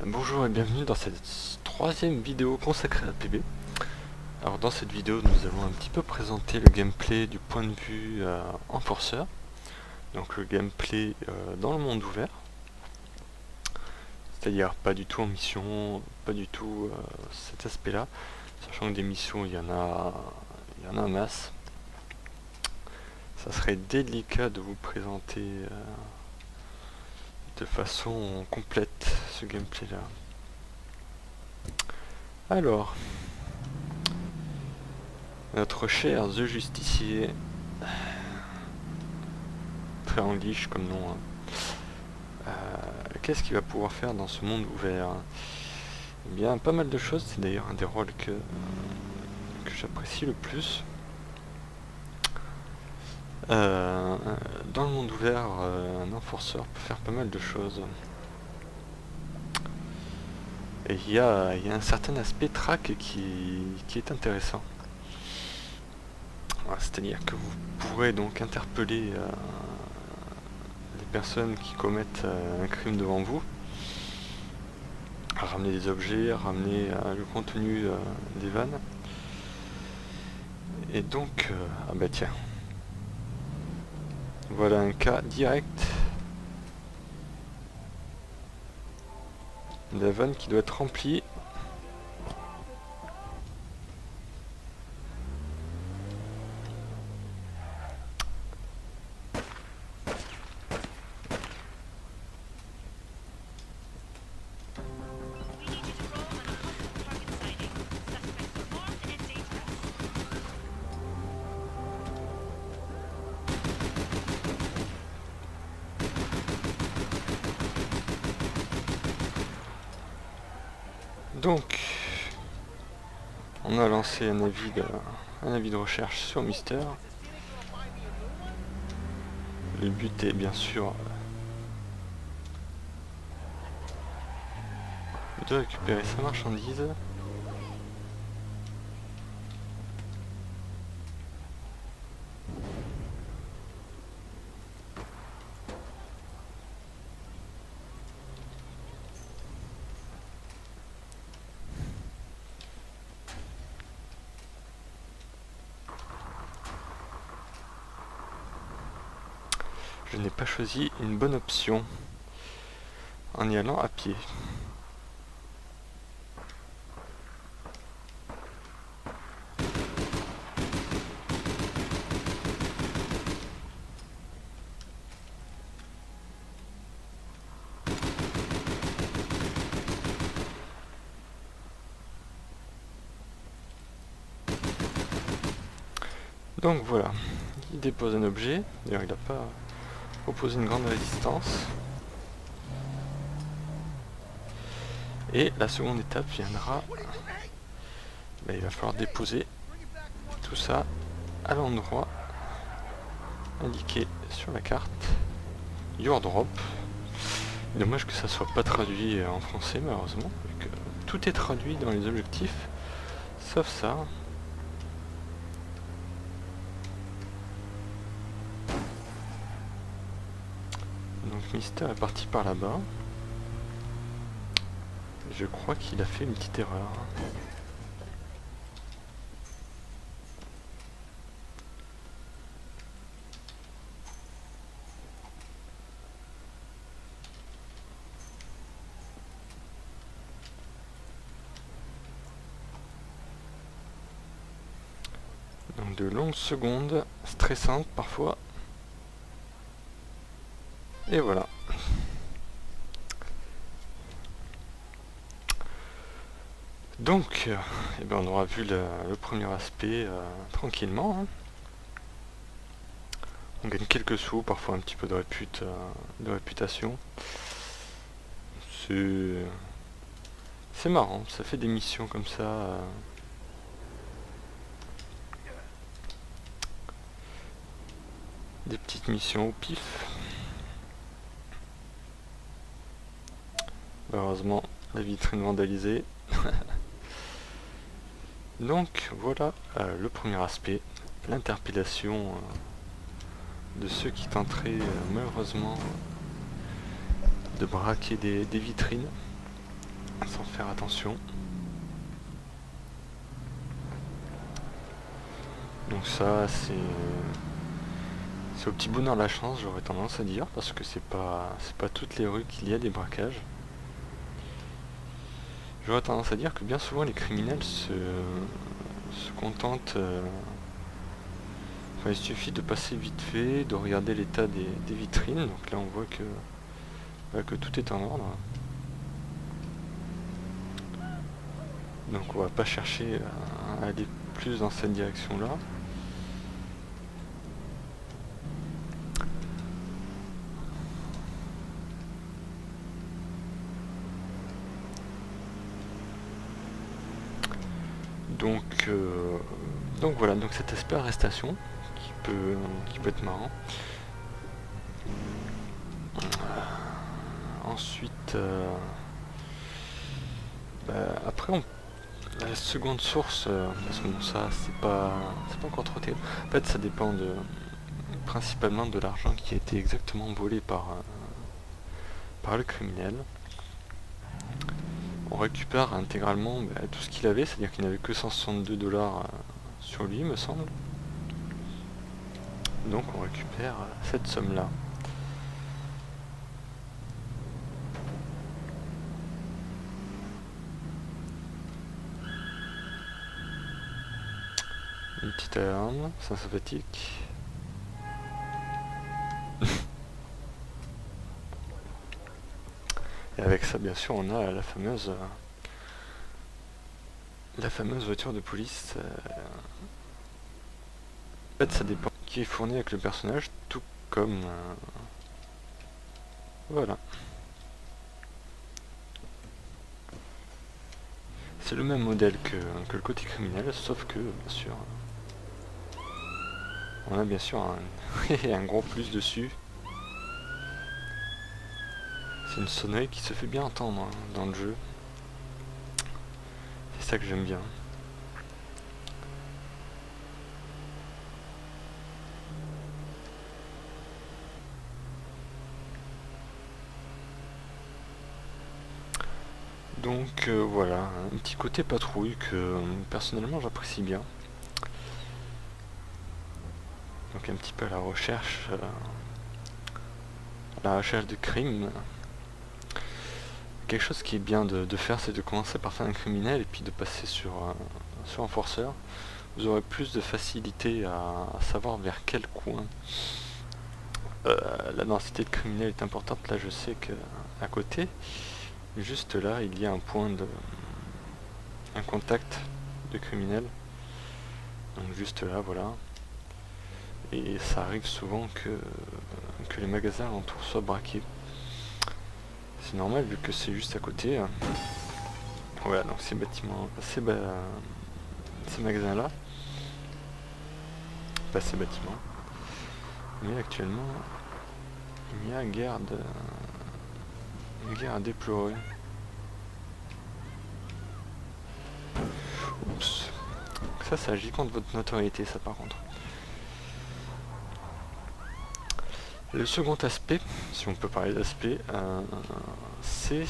Bonjour et bienvenue dans cette troisième vidéo consacrée à PB. Alors dans cette vidéo nous allons un petit peu présenter le gameplay du point de vue Enforcer. Donc le gameplay dans le monde ouvert. C'est-à-dire pas du tout en mission, pas du tout cet aspect là. Sachant que des missions il y en a en masse. Ça serait délicat de vous présenter de façon complète ce gameplay là. Alors, notre cher The Justicier, très anglish comme nom, hein. Qu'est-ce qu'il va pouvoir faire dans ce monde ouvert? Eh bien, pas mal de choses, c'est d'ailleurs un des rôles que j'apprécie le plus. Dans le monde ouvert, un enforceur peut faire pas mal de choses. Et il y a un certain aspect track qui est intéressant. C'est-à-dire que vous pourrez donc interpeller les personnes qui commettent un crime devant vous, ramener des objets, ramener le contenu des vannes. Et donc, ah bah tiens, voilà un cas direct de la vanne qui doit être remplie. Donc, on a lancé un avis de recherche sur Mister. Le but est bien sûr de récupérer sa marchandise. Je n'ai pas choisi une bonne option en y allant à pied. Donc voilà, il dépose un objet, d'ailleurs il n'a pas opposé une grande résistance. Et la seconde étape viendra, il va falloir déposer tout ça à l'endroit indiqué sur la carte, Your Drop. Dommage que ça soit pas traduit en français malheureusement, vu que tout est traduit dans les objectifs, sauf ça. Donc Mister est parti par là-bas. Je crois qu'il a fait une petite erreur. Donc de longues secondes, stressantes parfois. Et voilà. Donc, on aura vu le premier aspect tranquillement. Hein. On gagne quelques sous, parfois un petit peu de réputation. C'est marrant, ça fait des missions comme ça. Des petites missions au pif. Heureusement, la vitrine vandalisée. Donc voilà le premier aspect, l'interpellation de ceux qui tenteraient malheureusement de braquer des vitrines. sans faire attention. Donc ça c'est au petit bonheur de la chance, j'aurais tendance à dire, parce que c'est pas toutes les rues qu'il y a des braquages. J'aurais tendance à dire que bien souvent les criminels se contentent. Enfin, il suffit de passer vite fait, de regarder l'état des vitrines. Donc là on voit que tout est en ordre. Donc on va pas chercher à aller plus dans cette direction là. Donc voilà, donc cet aspect arrestation qui peut être marrant. Ensuite, après la seconde source, parce que bon, ça c'est pas encore trop terrible. En fait, ça dépend principalement de l'argent qui a été exactement volé par le criminel. On récupère intégralement tout ce qu'il avait, c'est-à-dire qu'il n'avait que 162 $ sur lui, me semble. Donc on récupère cette somme-là. Une petite arme, c'est sympathique. Et avec ça, bien sûr, on a la fameuse voiture de police. En fait, ça dépend qui est fourni avec le personnage, tout comme... voilà. C'est le même modèle que le côté criminel, sauf que, bien sûr, on a bien sûr un gros plus dessus. C'est une sonnerie qui se fait bien entendre dans le jeu. C'est ça que j'aime bien. Donc voilà, un petit côté patrouille que personnellement j'apprécie bien. Donc un petit peu à la recherche de crimes. Quelque chose qui est bien de faire, c'est de commencer par faire un criminel et puis de passer sur un forceur. Vous aurez plus de facilité à savoir vers quel coin la densité de criminels est importante. Là je sais que à côté, juste là, il y a un contact de criminel. Donc juste là, voilà. Et ça arrive souvent que les magasins alentours soient braqués. C'est normal vu que c'est juste à côté. Voilà, donc ces bâtiments, ces magasins-là, pas ces bâtiments. Mais actuellement, il y a une guerre à déplorer. Oups. Ça agit contre votre notoriété, ça par contre. Le second aspect, si on peut parler d'aspect, c'est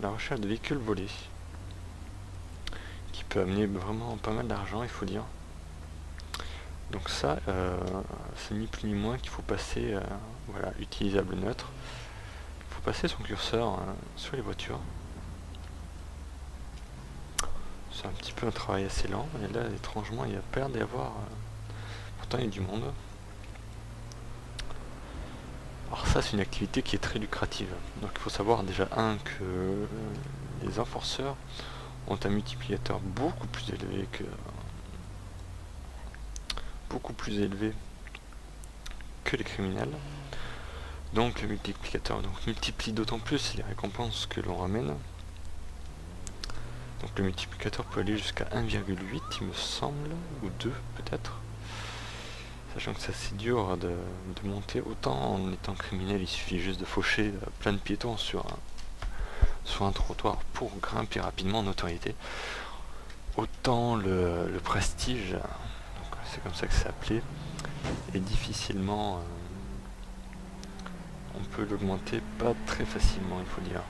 la recherche de véhicules volés, qui peut amener vraiment pas mal d'argent, il faut dire. Donc ça, c'est ni plus ni moins qu'il faut passer, voilà, utilisable neutre. Il faut passer son curseur sur les voitures. C'est un petit peu un travail assez lent, et là, étrangement, il y a peur d'y avoir. Pourtant, il y a du monde. Alors ça, c'est une activité qui est très lucrative. Donc il faut savoir déjà, que les enforceurs ont un multiplicateur beaucoup plus élevé que les criminels. Donc le multiplicateur multiplie d'autant plus les récompenses que l'on ramène. Donc le multiplicateur peut aller jusqu'à 1,8 il me semble, ou 2 peut-être. Sachant que c'est assez dur de monter, autant en étant criminel il suffit juste de faucher plein de piétons sur un trottoir pour grimper rapidement en notoriété. Autant le prestige, c'est comme ça que c'est appelé, est difficilement, on peut l'augmenter pas très facilement, il faut dire.